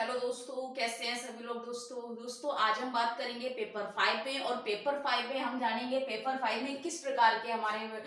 Hello दोस्तों, कैसे हैं सभी लोग। दोस्तों आज हम बात करेंगे पेपर 5 में। और पेपर 5 में हम जानेंगे पेपर 5 में किस प्रकार के हमारे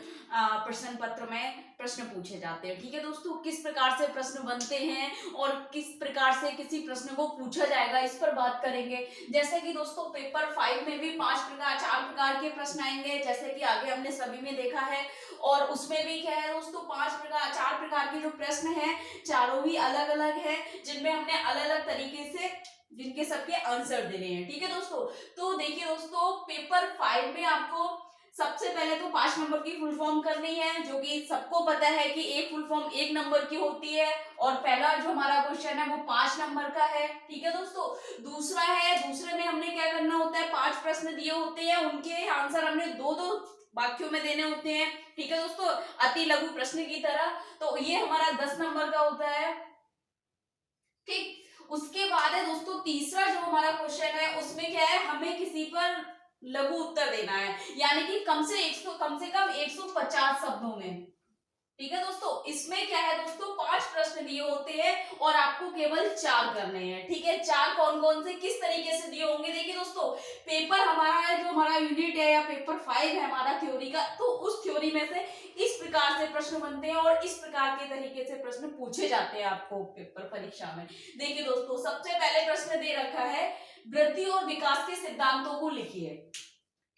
प्रश्न पत्र में प्रश्न पूछे जाते हैं। ठीक है दोस्तों, किस प्रकार से प्रश्न बनते हैं और किस प्रकार से किसी प्रश्न को पूछा जाएगा, इस पर बात करेंगे। जैसे कि दोस्तों पेपर 5 में भी 4 प्रकार के प्रश्न आएंगे, जैसे कि आगे हमने सभी में देखा है। और उसमें भी क्या है दोस्तों, 4 प्रकार के जो प्रश्न हैं, चारों ही अलग अलग है, जिनमें हमने अलग अलग तरीके से जिनके सबके आंसर देने हैं। ठीक है दोस्तों, तो देखिए दोस्तों, पेपर 5 में आपको सबसे पहले तो 5 नंबर की फुल फॉर्म करनी है, जो कि सबको पता है कि एक फुल फॉर्म 1 नंबर की होती है। और पहला जो हमारा क्वेश्चन है वो 5 नंबर का है। ठीक है दोस्तों, दूसरे में हमने क्या करना होता है, 5 प्रश्न दिए होते हैं, उनके आंसर हमने दो दो वाक्यों में देने होते हैं। ठीक है दोस्तों, अति लघु प्रश्न की तरह। तो ये हमारा 10 नंबर का होता है। ठीक, उसके बाद है दोस्तों तीसरा जो हमारा क्वेश्चन है, उसमें क्या है, हमें किसी पर लघु उत्तर देना है, यानी कि कम से कम 150 शब्दों में। ठीक है दोस्तों, इसमें क्या है दोस्तों, 5 प्रश्न दिए होते हैं और आपको केवल 4 करने हैं। ठीक है, 4 कौन कौन से किस तरीके से दिए होंगे, देखिए दोस्तों, पेपर हमारा है, जो हमारा यूनिट है या पेपर 5 है हमारा थ्योरी का, तो उस थ्योरी में से इस प्रकार से प्रश्न बनते हैं और इस प्रकार के तरीके से प्रश्न पूछे जाते हैं आपको पेपर परीक्षा में। देखिए दोस्तों, सबसे पहले प्रश्न दे रखा है, वृद्धि और विकास के सिद्धांतों को लिखिए।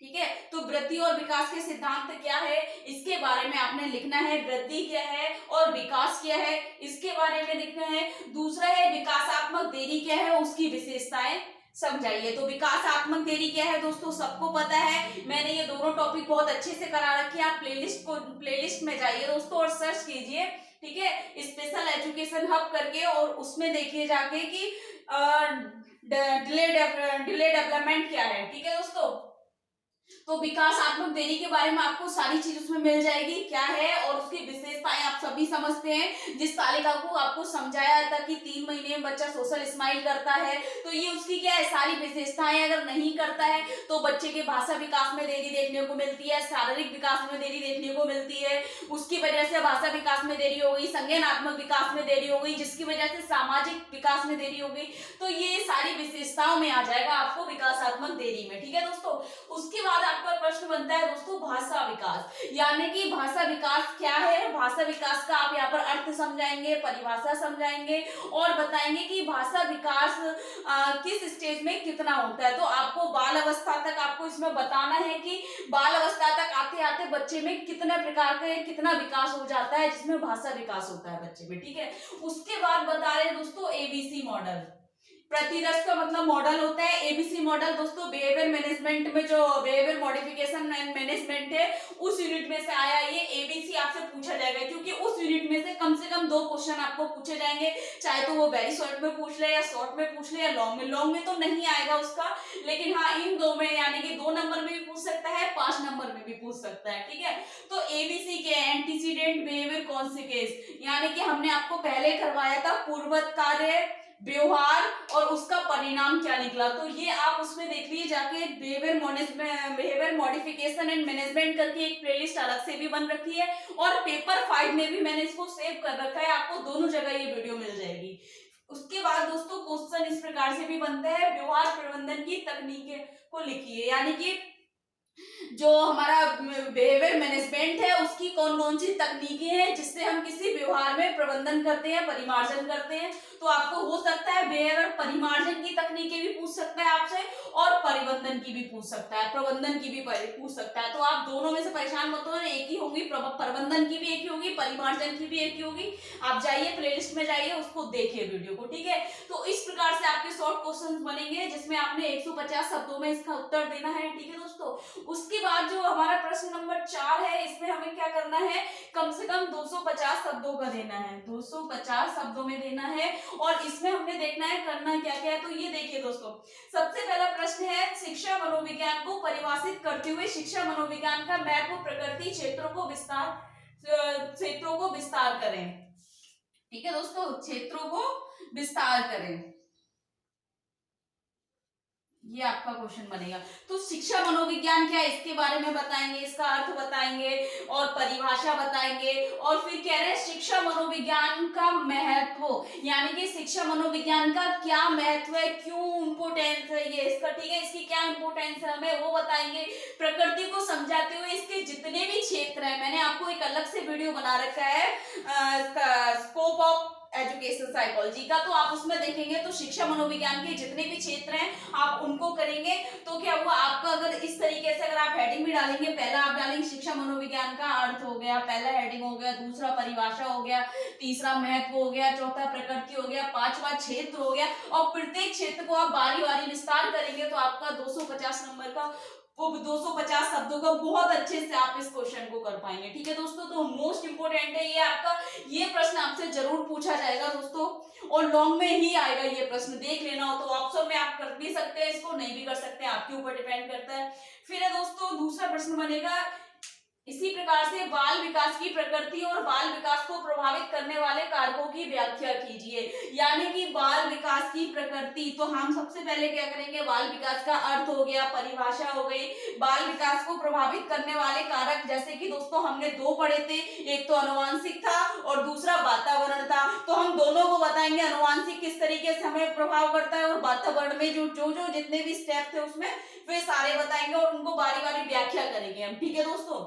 ठीक है, तो वृद्धि और विकास के सिद्धांत क्या है, इसके बारे में आपने लिखना है। वृद्धि क्या है और विकास क्या है, इसके बारे में लिखना है। दूसरा है विकासात्मक देरी क्या है, उसकी विशेषताएं समझाइए। तो विकासात्मक देरी क्या है दोस्तों, सबको पता है, मैंने ये दोनों टॉपिक बहुत अच्छे से करा रखे हैं। आप प्लेलिस्ट में जाइए दोस्तों और सर्च कीजिए। ठीक है, स्पेशल एजुकेशन हब करके, और उसमें देखिए जाके कि डिले डेवलपमेंट क्या है। ठीक है दोस्तों, तो विकासात्मक देरी के बारे में आपको सारी चीज उसमें मिल जाएगी, क्या है और उसकी विशेषताएं आप सभी समझते हैं। जिस तालिका को आपको समझाया था कि 3 महीने में बच्चा सोशल स्माइल करता है, तो ये उसकी क्या है, सारी विशेषताएं। अगर नहीं करता है तो बच्चे के भाषा विकास में देरी देखने को मिलती है, शारीरिक विकास में देरी देखने को मिलती है, उसकी वजह से भाषा विकास में देरी हो गई, संज्ञानात्मक विकास में देरी हो गई, जिसकी वजह से सामाजिक विकास में देरी हो गई। तो ये सारी विशेषताओं में आ जाएगा आपको विकासात्मक देरी में। ठीक है दोस्तों, उसके बाद आपका प्रश्न बनता है दोस्तों भाषा विकास, यानी कि भाषा विकास क्या है। भाषा विकास का आप यहाँ पर अर्थ समझाएंगे, परिभाषा समझाएंगे और बताएंगे कि भाषा विकास किस स्टेज में कितना होता है। तो आपको बाल अवस्था तक आपको इसमें बताना है कि बाल अवस्था तक आते आते बच्चे में कितने प्रकार का कितना विकास हो जाता है, जिसमें भाषा विकास होता है बच्चे में। ठीक है, उसके बाद बता रहे हैं दोस्तों एबीसी मॉडल। प्रतिदर्श का मतलब मॉडल होता है, एबीसी मॉडल दोस्तों बिहेवियर मैनेजमेंट में, जो बिहेवियर मॉडिफिकेशन एंड मैनेजमेंट है, उस यूनिट में से आया। ये एबीसी आपसे पूछा जाएगा, क्योंकि उस यूनिट में से कम से कम 2 क्वेश्चन आपको पूछे जाएंगे, चाहे तो वो वेरी शॉर्ट में पूछ ले या शॉर्ट में पूछ ले या लॉन्ग में। लॉन्ग में तो नहीं आएगा उसका, लेकिन हाँ इन 2 में, यानी कि 2 नंबर में भी पूछ सकता है, 5 नंबर में भी पूछ सकता है। ठीक है, तो एबीसी के एंटीसीडेंट बिहेवियर कॉन्सिक्वेंस, यानी कि हमने आपको पहले करवाया था पूर्वत कार्य, व्यवहार और उसका परिणाम क्या निकला। तो ये आप उसमें देख लीजिए जाके, बिहेवियर मॉडिफिकेशन एंड मैनेजमेंट करके एक प्लेलिस्ट अलग से भी बन रखी है, और पेपर 5 में भी मैंने इसको सेव कर रखा है, आपको दोनों जगह ये वीडियो मिल जाएगी। उसके बाद दोस्तों क्वेश्चन इस प्रकार से भी बनता है, व्यवहार प्रबंधन की तकनीक को लिखिए, यानी कि जो हमारा बिहेवियर मैनेजमेंट है उसकी कौन कौन सी तकनीकें हैं जिससे हम किसी व्यवहार में प्रबंधन करते हैं, परिमार्जन करते हैं। तो आपको हो सकता है बिहेवियर परिमार्जन की तकनीकें भी पूछ सकता है आपसे, और परिबंधन की भी पूछ सकता है, प्रबंधन की भी पूछ सकता है। तो आप दोनों में से परेशान मत हो, एक ही होंगी, प्रबंधन की भी एक ही होगी, परिमार्जन की भी एक ही होगी। आप जाइए प्लेलिस्ट में जाइए, उसको देखिए वीडियो को। ठीक है, तो इस प्रकार से आपके शॉर्ट क्वेश्चन बनेंगे, जिसमें आपने 150 शब्दों में इसका उत्तर देना है। ठीक है दोस्तों, उसके बाद जो हमारा प्रश्न नंबर 4 है, इसमें हमें क्या करना है, कम से कम 250 शब्दों का देना है, 250 शब्दों में देना है। और इसमें हमने देखना है करना क्या क्या है। तो ये देखिए दोस्तों, सबसे पहला प्रश्न है, शिक्षा मनोविज्ञान को परिभाषित करते हुए शिक्षा मनोविज्ञान का महत्व प्रकृति क्षेत्रों को विस्तार करें। ठीक है दोस्तों, क्षेत्रों को विस्तार करें। ये आपका क्वेश्चन बनेगा। तो शिक्षा मनोविज्ञान क्या है इसके बारे में बताएंगे, इसका अर्थ बताएंगे और परिभाषा बताएंगे, और फिर कह रहे हैं शिक्षा मनोविज्ञान का महत्व, यानी कि शिक्षा मनोविज्ञान का क्या महत्व है, क्यों इंपोर्टेंस है ये इसका, ठीक है, इसकी क्या इंपोर्टेंस है हमें वो बताएंगे। प्रकृति को समझाते हुए इसके जितने भी क्षेत्र हैं, मैंने आपको एक अलग से वीडियो बना रखा है स्कोप ऑफ एजुकेशन साइकोलॉजी का, तो आप उसमें देखेंगे तो शिक्षा मनोविज्ञान के जितने भी क्षेत्र हैं आप उनको करेंगे। तो क्या हुआ आपका, अगर इस तरीके से अगर आप हेडिंग भी डालेंगे, पहला आप डालेंगे शिक्षा मनोविज्ञान का अर्थ हो गया, पहला हेडिंग हो गया, दूसरा परिभाषा हो गया, तीसरा महत्व हो गया, चौथा प्रकृति हो गया, पांचवा क्षेत्र हो गया, और प्रत्येक क्षेत्र को आप बारी बारी विस्तार करेंगे तो आपका 250 नंबर का वो 250 शब्दों का बहुत अच्छे से आप इस क्वेश्चन को कर पाएंगे। ठीक है दोस्तों, तो मोस्ट इंपोर्टेंट है ये आपका, ये प्रश्न आपसे जरूर पूछा जाएगा दोस्तों, और लॉन्ग में ही आएगा ये प्रश्न, देख लेना हो तो ऑप्शन में आप कर भी सकते हैं इसको, नहीं भी कर सकते हैं, आपके ऊपर डिपेंड करता है। फिर है दोस्तों दूसरा प्रश्न बनेगा इसी प्रकार से, बाल विकास की प्रकृति और बाल विकास को प्रभावित करने वाले कारकों की व्याख्या कीजिए। यानी कि बाल विकास की प्रकृति, तो हम सबसे पहले क्या करेंगे, बाल विकास का अर्थ हो गया, परिभाषा हो गई, बाल विकास को प्रभावित करने वाले कारक, जैसे कि दोस्तों हमने दो पढ़े थे, एक तो अनुवांशिक था और दूसरा वातावरण था, तो हम दोनों को बताएंगे अनुवांशिक किस तरीके से हमें प्रभाव करता है, और वातावरण में जो जितने भी स्टेप थे उसमें वे सारे बताएंगे और उनको बारी बारी व्याख्या करेंगे हम। ठीक है दोस्तों,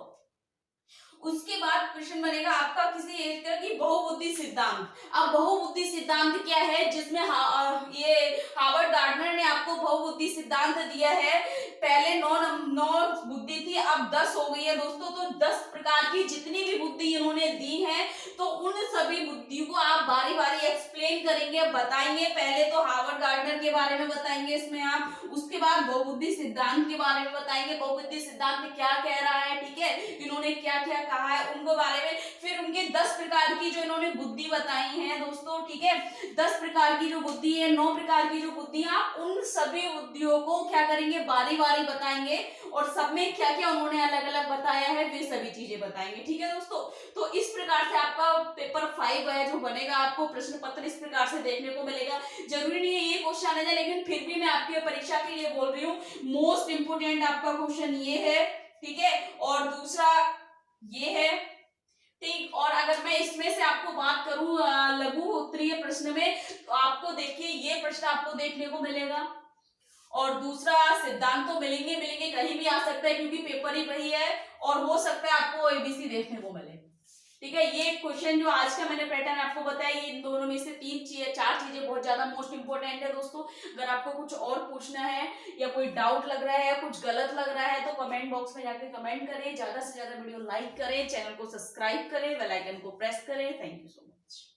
उसके बाद क्वेश्चन बनेगा आपका किसी एक तरह की बहुबुद्धि सिद्धांत। अब बहुबुद्धि सिद्धांत क्या है, जिसमें ये हार्वर्ड गार्डनर ने आपको बहुबुद्धि सिद्धांत दिया है। पहले 9 बुद्धि थी, अब 10 हो गई है दोस्तों, तो 10 प्रकार की जितनी भी बुद्धि इन्होंने दी है, तो उन सभी बुद्धि को आप बारी बारी एक्सप्लेन करेंगे, बताएंगे। पहले तो हार्वर्ड गार्डनर के बारे में बताएंगे इसमें आप, उसके बाद बहुबुद्धि सिद्धांत के बारे में बताएंगे, बहुबुद्धि सिद्धांत क्या कह रहा है, ठीक है, इन्होंने क्या क्या कहा है उनको बारे में, फिर उनके 10 प्रकार की जो इन्होंने बुद्धि बताई है दोस्तों, ठीक है, 10 प्रकार की जो बुद्धि है, 9 प्रकार की जो बुद्धि, आप उन सभी बुद्धियों को क्या करेंगे, बारी बारी बताएंगे, और सब में क्या क्या उन्होंने अलग अलग बताया है वे सभी चीजें बताएंगे। ठीक है दोस्तों, तो इस प्रकार से आपका पेपर 5 है जो बनेगा, आपको प्रश्न पत्र इस प्रकार से देखने को मिलेगा। जरूरी नहीं है ये क्वेश्चन आ जाए, लेकिन फिर भी मैं आपकी परीक्षा के लिए बोल रही हूँ, मोस्ट इंपोर्टेंट आपका क्वेश्चन ये है, ठीक है, और दूसरा ये है, ठीक। और अगर मैं इसमें से आपको बात करूं लघु उत्तरीय प्रश्न में, तो आपको देखिए ये प्रश्न आपको देखने को मिलेगा, और दूसरा सिद्धांत तो मिलेंगे कहीं भी आ सकता है क्योंकि पेपर ही वही है, और हो सकता है आपको एबीसी देखने को मिले। ठीक है, ये क्वेश्चन जो आज का मैंने पैटर्न आपको बताया, ये इन दोनों में से 4 चीजें बहुत ज्यादा मोस्ट इंपोर्टेंट है दोस्तों। अगर आपको कुछ और पूछना है या कोई डाउट लग रहा है या कुछ गलत लग रहा है तो कमेंट बॉक्स में जाकर कमेंट करें, ज्यादा से ज्यादा वीडियो लाइक करें, चैनल को सब्सक्राइब करें, बेल आइकन को प्रेस करें। Thank you so much.